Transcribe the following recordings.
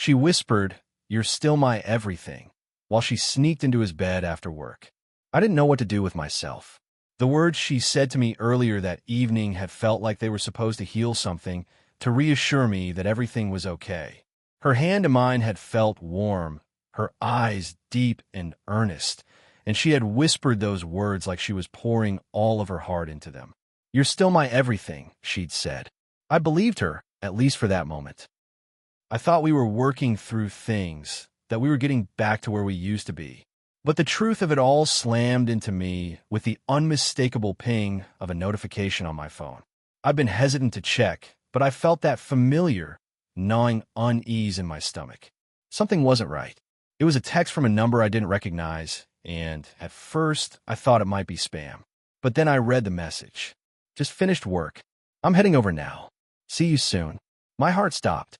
She whispered, "You're still my everything," while she sneaked into his bed after work. I didn't know what to do with myself. The words she said to me earlier that evening had felt like they were supposed to heal something, to reassure me that everything was okay. Her hand in mine had felt warm, her eyes deep and earnest, and she had whispered those words like she was pouring all of her heart into them. "You're still my everything," she'd said. I believed her, at least for that moment. I thought we were working through things, that we were getting back to where we used to be. But the truth of it all slammed into me with the unmistakable ping of a notification on my phone. I've been hesitant to check, but I felt that familiar, gnawing unease in my stomach. Something wasn't right. It was a text from a number I didn't recognize, and at first I thought it might be spam. But then I read the message. "Just finished work. I'm heading over now. See you soon." My heart stopped.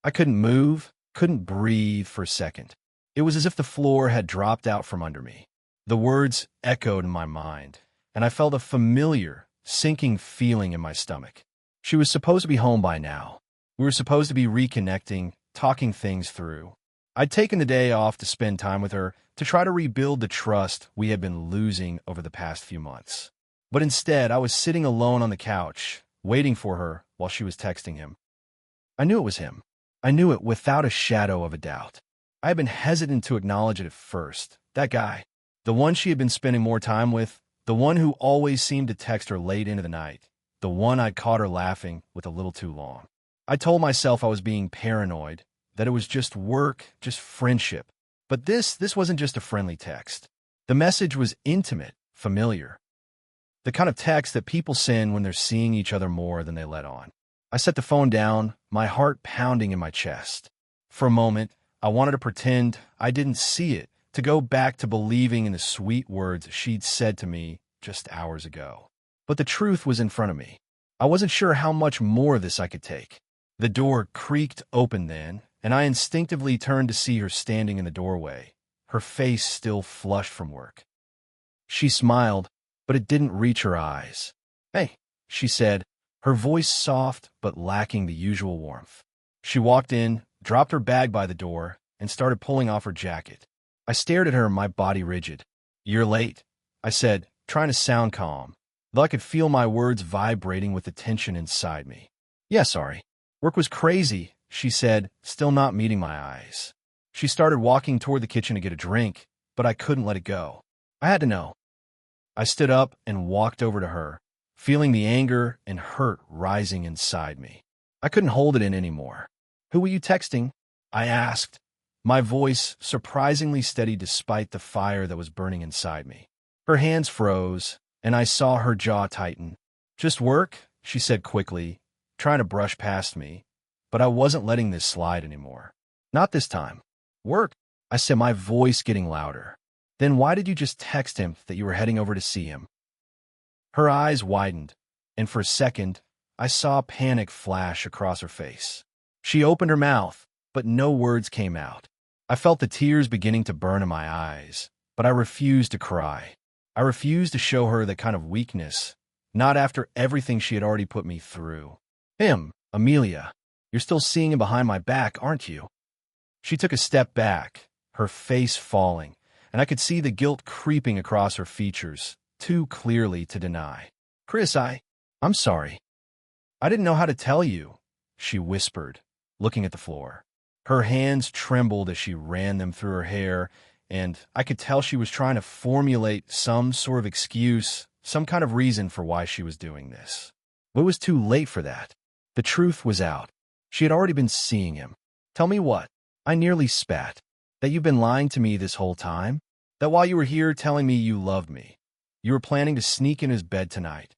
I couldn't move, couldn't breathe for a second. It was as if the floor had dropped out from under me. The words echoed in my mind, and I felt a familiar, sinking feeling in my stomach. She was supposed to be home by now. We were supposed to be reconnecting, talking things through. I'd taken the day off to spend time with her, to try to rebuild the trust we had been losing over the past few months. But instead, I was sitting alone on the couch, waiting for her while she was texting him. I knew it was him. I knew it without a shadow of a doubt. I had been hesitant to acknowledge it at first. That guy, the one she had been spending more time with, the one who always seemed to text her late into the night, the one I'd caught her laughing with a little too long. I told myself I was being paranoid, that it was just work, just friendship. But this wasn't just a friendly text. The message was intimate, familiar. The kind of text that people send when they're seeing each other more than they let on. I set the phone down, my heart pounding in my chest. For a moment, I wanted to pretend I didn't see it, to go back to believing in the sweet words she'd said to me just hours ago. But the truth was in front of me. I wasn't sure how much more of this I could take. The door creaked open then, and I instinctively turned to see her standing in the doorway, her face still flushed from work. She smiled, but it didn't reach her eyes. "Hey," she said, her voice soft but lacking the usual warmth. She walked in, dropped her bag by the door, and started pulling off her jacket. I stared at her, my body rigid. "You're late," I said, trying to sound calm, though I could feel my words vibrating with the tension inside me. "Yeah, sorry. Work was crazy," she said, still not meeting my eyes. She started walking toward the kitchen to get a drink, but I couldn't let it go. I had to know. I stood up and walked over to her, feeling the anger and hurt rising inside me. I couldn't hold it in anymore. "Who were you texting?" I asked, my voice surprisingly steady despite the fire that was burning inside me. Her hands froze, and I saw her jaw tighten. "Just work," she said quickly, trying to brush past me, but I wasn't letting this slide anymore. "Not this time." "Work," I said, my voice getting louder. "Then why did you just text him that you were heading over to see him?" Her eyes widened, and for a second, I saw panic flash across her face. She opened her mouth, but no words came out. I felt the tears beginning to burn in my eyes, but I refused to cry. I refused to show her that kind of weakness, not after everything she had already put me through. "Him, Amelia. You're still seeing him behind my back, aren't you?" She took a step back, her face falling, and I could see the guilt creeping across her features, too clearly to deny. "Chris, I'm sorry. I didn't know how to tell you," she whispered, looking at the floor. Her hands trembled as she ran them through her hair, and I could tell she was trying to formulate some sort of excuse, some kind of reason for why she was doing this. But it was too late for that. The truth was out. She had already been seeing him. "Tell me what?" I nearly spat. "That you've been lying to me this whole time? That while you were here telling me you loved me, you were planning to sneak in his bed tonight?"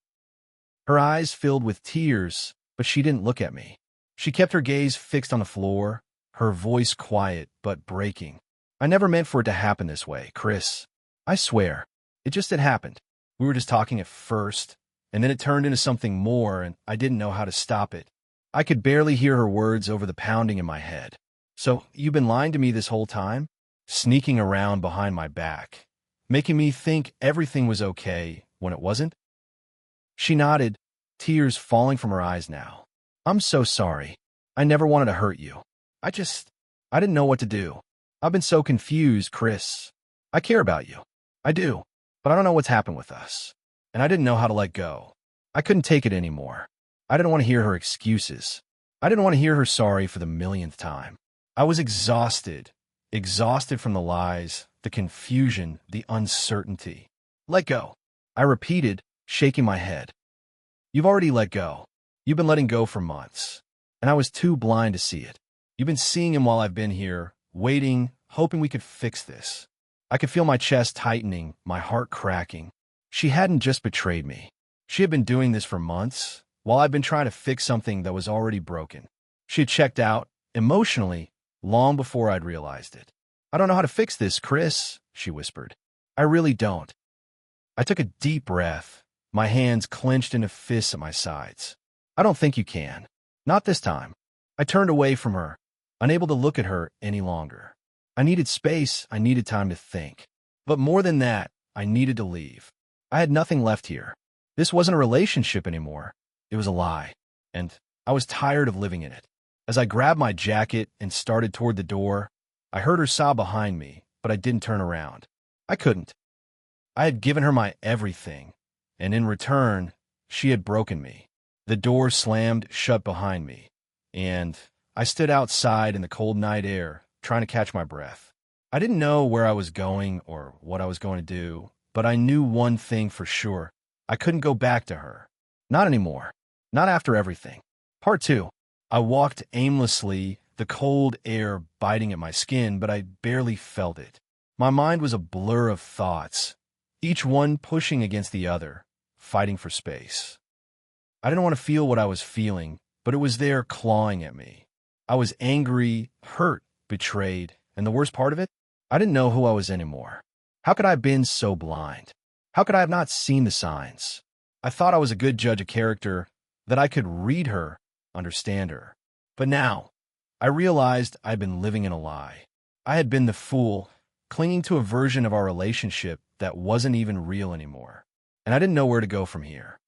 Her eyes filled with tears, but she didn't look at me. She kept her gaze fixed on the floor, her voice quiet but breaking. "I never meant for it to happen this way, Chris. I swear. It just had happened. We were just talking at first, and then it turned into something more, and I didn't know how to stop it." I could barely hear her words over the pounding in my head. "So, you've been lying to me this whole time? Sneaking around behind my back, making me think everything was okay when it wasn't?" She nodded, tears falling from her eyes now. "I'm so sorry. I never wanted to hurt you. I didn't know what to do. I've been so confused, Chris. I care about you. I do. But I don't know what's happened with us. And I didn't know how to let go. I couldn't take it anymore. I didn't want to hear her excuses. I didn't want to hear her sorry for the millionth time. I was exhausted. Exhausted from the lies, the confusion, the uncertainty. Let go. I repeated, shaking my head. You've already let go. You've been letting go for months. And I was too blind to see it. You've been seeing him while I've been here, waiting, hoping we could fix this. I could feel my chest tightening, my heart cracking. She hadn't just betrayed me. She had been doing this for months, while I'd been trying to fix something that was already broken. She had checked out, emotionally, long before I'd realized it. I don't know how to fix this, Chris, she whispered. I really don't. I took a deep breath, my hands clenched into fists at my sides. I don't think you can. Not this time. I turned away from her, unable to look at her any longer. I needed space, I needed time to think. But more than that, I needed to leave. I had nothing left here. This wasn't a relationship anymore. It was a lie. And I was tired of living in it. As I grabbed my jacket and started toward the door, I heard her sob behind me, but I didn't turn around. I couldn't. I had given her my everything, and in return, she had broken me. The door slammed shut behind me, and I stood outside in the cold night air, trying to catch my breath. I didn't know where I was going or what I was going to do, but I knew one thing for sure. I couldn't go back to her. Not anymore. Not after everything. Part 2. I walked aimlessly, the cold air biting at my skin, but I barely felt it. My mind was a blur of thoughts, each one pushing against the other, fighting for space. I didn't want to feel what I was feeling, but it was there clawing at me. I was angry, hurt, betrayed, and the worst part of it, I didn't know who I was anymore. How could I have been so blind? How could I have not seen the signs? I thought I was a good judge of character, that I could read her, understand her. But now, I realized I'd been living in a lie. I had been the fool, clinging to a version of our relationship that wasn't even real anymore. And I didn't know where to go from here.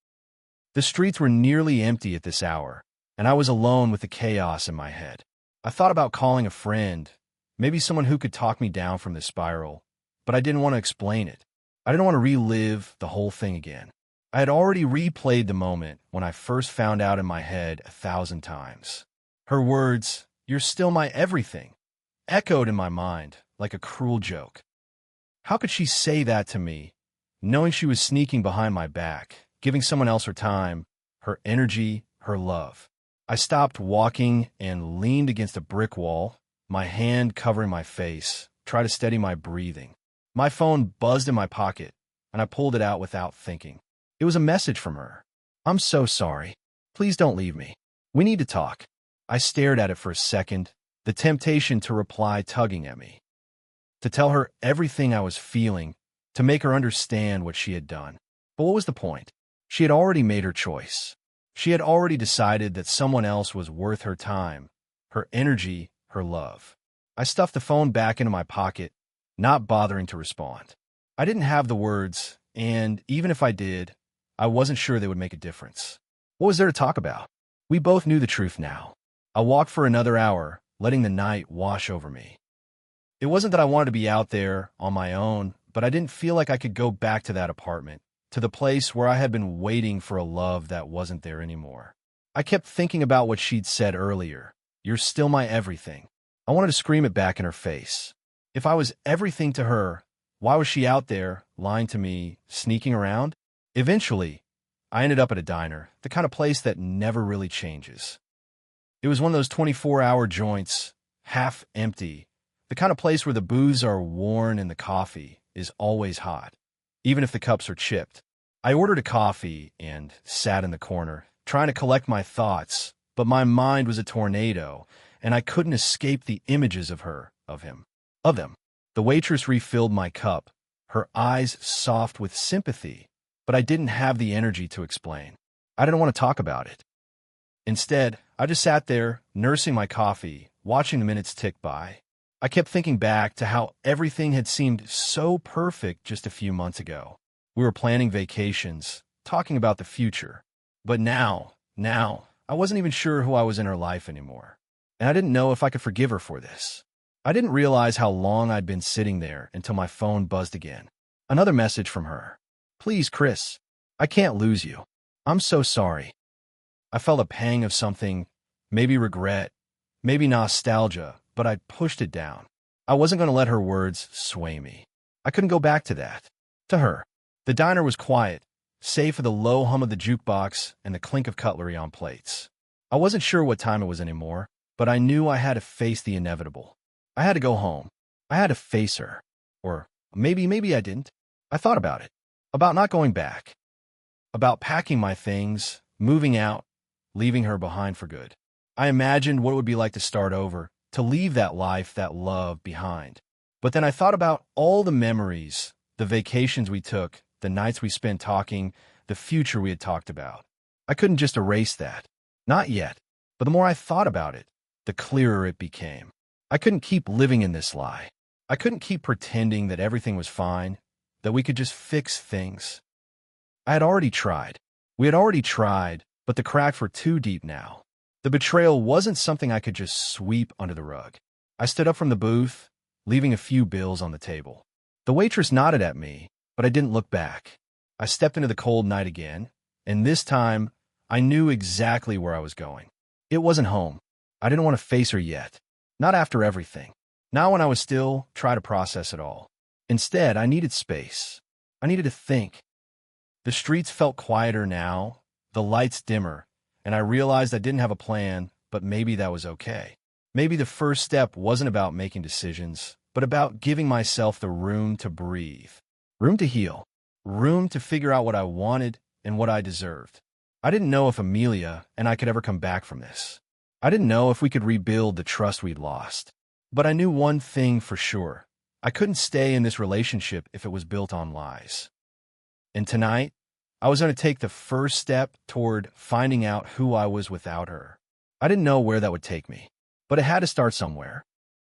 The streets were nearly empty at this hour, and I was alone with the chaos in my head. I thought about calling a friend, maybe someone who could talk me down from this spiral, but I didn't want to explain it. I didn't want to relive the whole thing again. I had already replayed the moment when I first found out in my head 1,000 times. Her words, "You're still my everything," echoed in my mind like a cruel joke. How could she say that to me, knowing she was sneaking behind my back, giving someone else her time, her energy, her love? I stopped walking and leaned against a brick wall, my hand covering my face, tried to steady my breathing. My phone buzzed in my pocket, and I pulled it out without thinking. It was a message from her. "I'm so sorry. Please don't leave me. We need to talk." I stared at it for a second, the temptation to reply tugging at me. To tell her everything I was feeling, to make her understand what she had done. But what was the point? She had already made her choice. She had already decided that someone else was worth her time, her energy, her love. I stuffed the phone back into my pocket, not bothering to respond. I didn't have the words, and even if I did, I wasn't sure they would make a difference. What was there to talk about? We both knew the truth now. I walked for another hour, letting the night wash over me. It wasn't that I wanted to be out there on my own, but I didn't feel like I could go back to that apartment, to the place where I had been waiting for a love that wasn't there anymore. I kept thinking about what she'd said earlier. "You're still my everything." I wanted to scream it back in her face. If I was everything to her, why was she out there, lying to me, sneaking around? Eventually, I ended up at a diner, the kind of place that never really changes. It was one of those 24-hour joints, half empty, the kind of place where the booze are worn and the coffee is always hot, even if the cups are chipped. I ordered a coffee and sat in the corner, trying to collect my thoughts, but my mind was a tornado, and I couldn't escape the images of her, of him, of them. The waitress refilled my cup, her eyes soft with sympathy, but I didn't have the energy to explain. I didn't want to talk about it. Instead, I just sat there, nursing my coffee, watching the minutes tick by. I kept thinking back to how everything had seemed so perfect just a few months ago. We were planning vacations, talking about the future. But now, I wasn't even sure who I was in her life anymore. And I didn't know if I could forgive her for this. I didn't realize how long I'd been sitting there until my phone buzzed again. Another message from her. Please, Chris. I can't lose you. I'm so sorry. I felt a pang of something, maybe regret, maybe nostalgia, but I pushed it down. I wasn't going to let her words sway me. I couldn't go back to that. To her. The diner was quiet, save for the low hum of the jukebox and the clink of cutlery on plates. I wasn't sure what time it was anymore, but I knew I had to face the inevitable. I had to go home. I had to face her. Or maybe I didn't. I thought about it. About not going back. About packing my things, moving out, leaving her behind for good. I imagined what it would be like to start over, to leave that life, that love behind. But then I thought about all the memories, the vacations we took, the nights we spent talking, the future we had talked about. I couldn't just erase that. Not yet. But the more I thought about it, the clearer it became. I couldn't keep living in this lie. I couldn't keep pretending that everything was fine, that we could just fix things. I had already tried. We had already tried, but the cracks were too deep now. The betrayal wasn't something I could just sweep under the rug. I stood up from the booth, leaving a few bills on the table. The waitress nodded at me, but I didn't look back. I stepped into the cold night again, and this time, I knew exactly where I was going. It wasn't home. I didn't want to face her yet. Not after everything. Not when I was still trying to process it all. Instead, I needed space. I needed to think. The streets felt quieter now, the lights dimmer, and I realized I didn't have a plan, but maybe that was okay. Maybe the first step wasn't about making decisions, but about giving myself the room to breathe, room to heal, room to figure out what I wanted and what I deserved. I didn't know if Amelia and I could ever come back from this. I didn't know if we could rebuild the trust we'd lost. But I knew one thing for sure. I couldn't stay in this relationship if it was built on lies. And tonight, I was going to take the first step toward finding out who I was without her. I didn't know where that would take me, but it had to start somewhere.